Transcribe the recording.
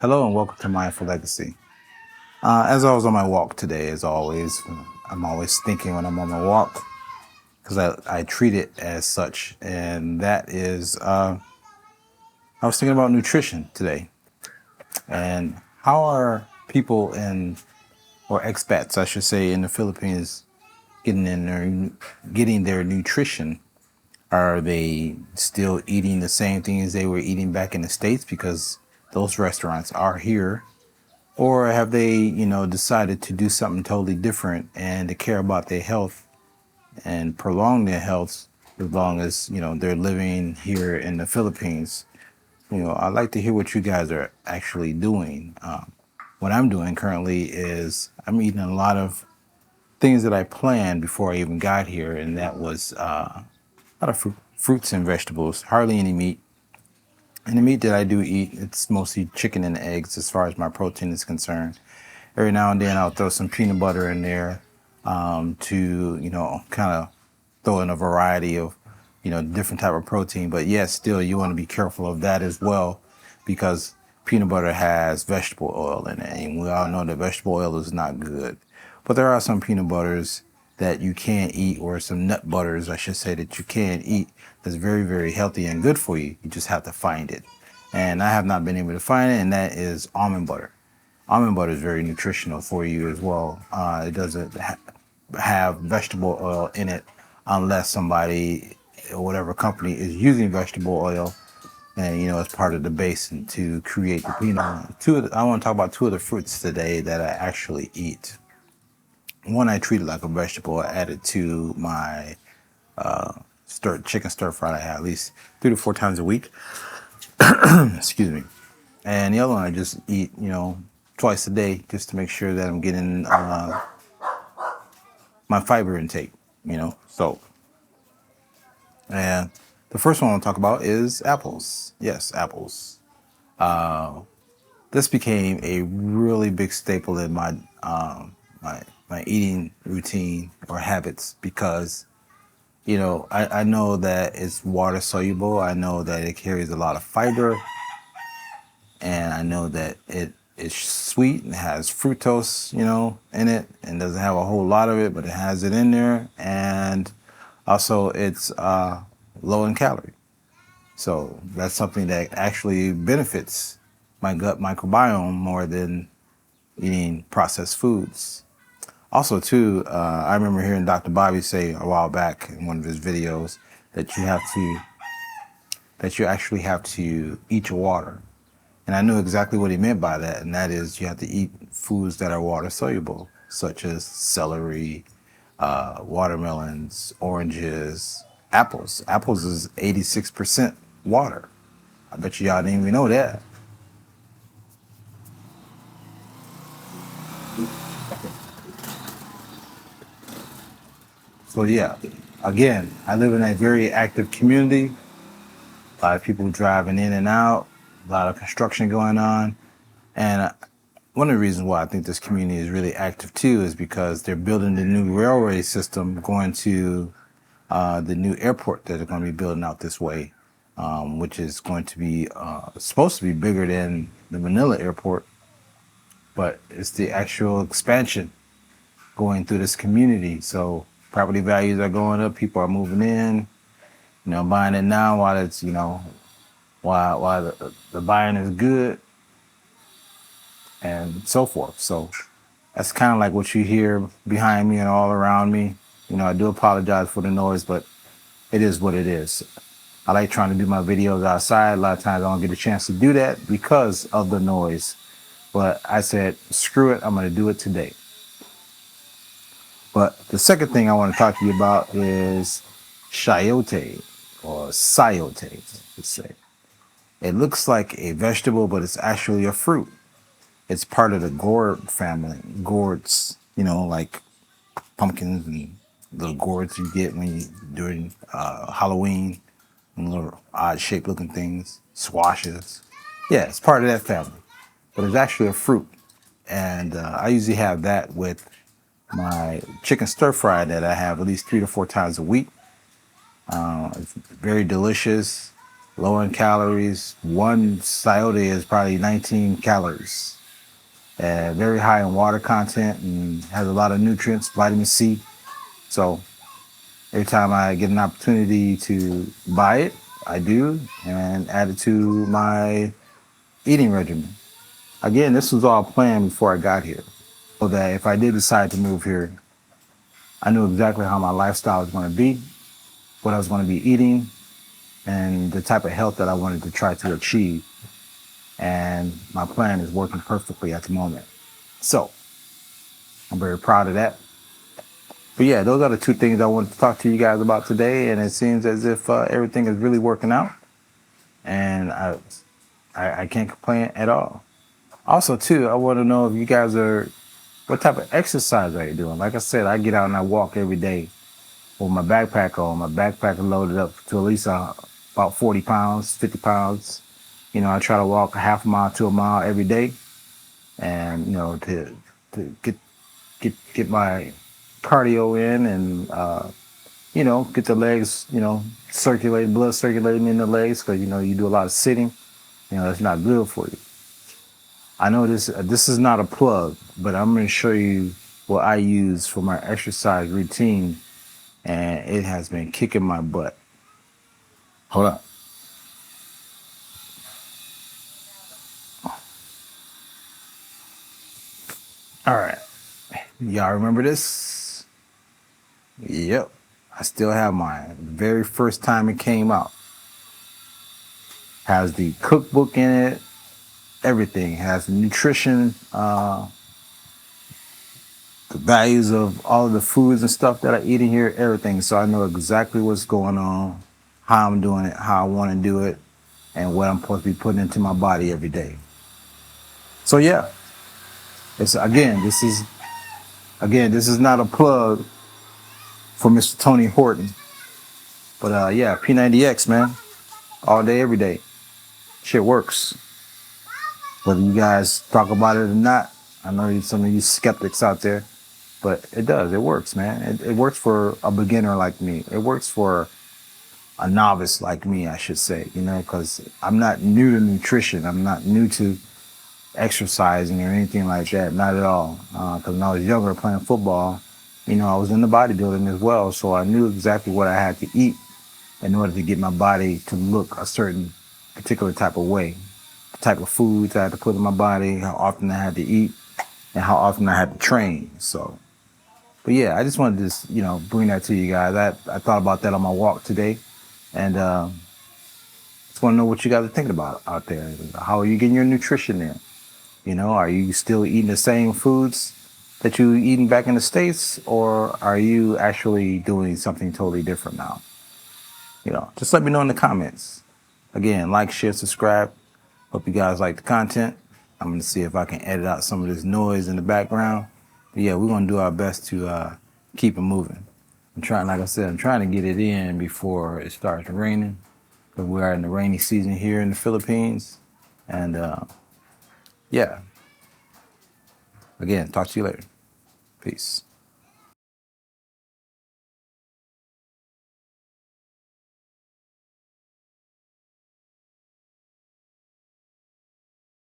Hello and welcome to Mindful Legacy. As I was on my walk today, as always, I'm always thinking when I'm on my walk because I treat it as such, and that is I was thinking about nutrition today and how are people or expats, I should say, in the Philippines getting their nutrition. Are they still eating the same things they were eating back in the States because those restaurants are here? Or have they, decided to do something totally different and to care about their health and prolong their health as long as, they're living here in the Philippines? I'd like to hear what you guys are actually doing. What I'm doing currently is I'm eating a lot of things that I planned before I even got here, and that was a lot of fruits and vegetables, hardly any meat. And the meat that I do eat, it's mostly chicken and eggs as far as my protein is concerned. Every now and then I'll throw some peanut butter in there to, kind of throw in a variety of, different type of protein. But yes, still you want to be careful of that as well because peanut butter has vegetable oil in it. And we all know that vegetable oil is not good. But there are some peanut butters that you can eat, or some nut butters, I should say, that you can eat that's very, very healthy and good for you. You just have to find it. And I have not been able to find it, and that is almond butter. Almond butter is very nutritional for you as well. It doesn't have vegetable oil in it unless somebody or whatever company is using vegetable oil, and it's part of the basin to create the peanut. I want to talk about two of the fruits today that I actually eat. One I treat it like a vegetable. I add it to my chicken stir fry I have at least 3 to 4 times a week. Excuse me. And the other one I just eat, twice a day just to make sure that I'm getting my fiber intake, So, and the first one I'll talk about is apples. Yes, apples. This became a really big staple in my eating routine or habits because I know that it's water soluble. I know that it carries a lot of fiber, and I know that it is sweet and has fructose, in it, and doesn't have a whole lot of it, but it has it in there. And also, it's low in calorie, so that's something that actually benefits my gut microbiome more than eating processed foods. Also, too, I remember hearing Dr. Bobby say a while back in one of his videos that you actually have to eat your water. And I knew exactly what he meant by that, and that is you have to eat foods that are water soluble, such as celery, watermelons, oranges, apples. Apples is 86% water. I bet y'all didn't even know that. So yeah, again, I live in a very active community. A lot of people driving in and out, a lot of construction going on. And one of the reasons why I think this community is really active too is because they're building the new railway system going to the new airport that they're going to be building out this way, which is going to be supposed to be bigger than the Manila airport, but it's the actual expansion going through this community. So property values are going up, people are moving in, buying it now while it's, while the buying is good and so forth. So that's kind of like what you hear behind me and all around me. I do apologize for the noise, but it is what it is. I like trying to do my videos outside. A lot of times I don't get a chance to do that because of the noise. But I said, screw it, I'm going to do it today. But the second thing I want to talk to you about is chayote or sayote, let's say. It looks like a vegetable, but it's actually a fruit. It's part of the gourd family. Gourds, like pumpkins and little gourds you get when you during Halloween, and little odd shaped looking things, squashes. Yeah, it's part of that family, but it's actually a fruit. And I usually have that with my chicken stir fry that I have at least 3 to 4 times a week. It's very delicious. low in calories. One iota is probably 19 calories. Very high in water content and has a lot of nutrients, vitamin C. So every time I get an opportunity to buy it, I do and add it to my eating regimen. Again, this was all planned before I got here. So that if I did decide to move here, I knew exactly how my lifestyle was going to be, what I was going to be eating, and the type of health that I wanted to try to achieve. And my plan is working perfectly at the moment. So I'm very proud of that. But yeah, those are the two things I wanted to talk to you guys about today. And it seems as if everything is really working out. And I can't complain at all. Also, too, I want to know if you guys what type of exercise are you doing? Like I said, I get out and I walk every day with my backpack on. My backpack is loaded up to at least about 40 pounds, 50 pounds. I try to walk a half a mile to a mile every day, and to get my cardio in, and get the legs, blood circulating in the legs, because you do a lot of sitting. That's not good for you. I know this is not a plug, but I'm going to show you what I use for my exercise routine, and it has been kicking my butt. Hold up. All right. Y'all remember this? Yep. I still have mine. The very first time it came out. Has the cookbook in it, everything. Has the nutrition, the values of all of the foods and stuff that I eat in here, everything. So I know exactly what's going on, how I'm doing it, how I want to do it, and what I'm supposed to be putting into my body every day. So yeah, this is not a plug for Mr. Tony Horton, but yeah, P90X, man, all day, every day, shit works. Whether you guys talk about it or not, I know some of you skeptics out there, but it does. It works, man. It works for a beginner like me. It works for a novice like me, I should say, because I'm not new to nutrition. I'm not new to exercising or anything like that. Not at all. Because when I was younger playing football, I was into bodybuilding as well. So I knew exactly what I had to eat in order to get my body to look a certain particular type of way. The type of foods I had to put in my body, how often I had to eat, and how often I had to train. So, but yeah, I just wanted to just, bring that to you guys. I thought about that on my walk today, and just want to know what you guys are thinking about out there. How are you getting your nutrition in? Are you still eating the same foods that you were eating back in the States, or are you actually doing something totally different now? Just let me know in the comments. Again, like, share, subscribe. Hope you guys like the content. I'm going to see if I can edit out some of this noise in the background. But yeah, we're going to do our best to keep it moving. Like I said, I'm trying to get it in before it starts raining, because we are in the rainy season here in the Philippines. And yeah, again, talk to you later. Peace.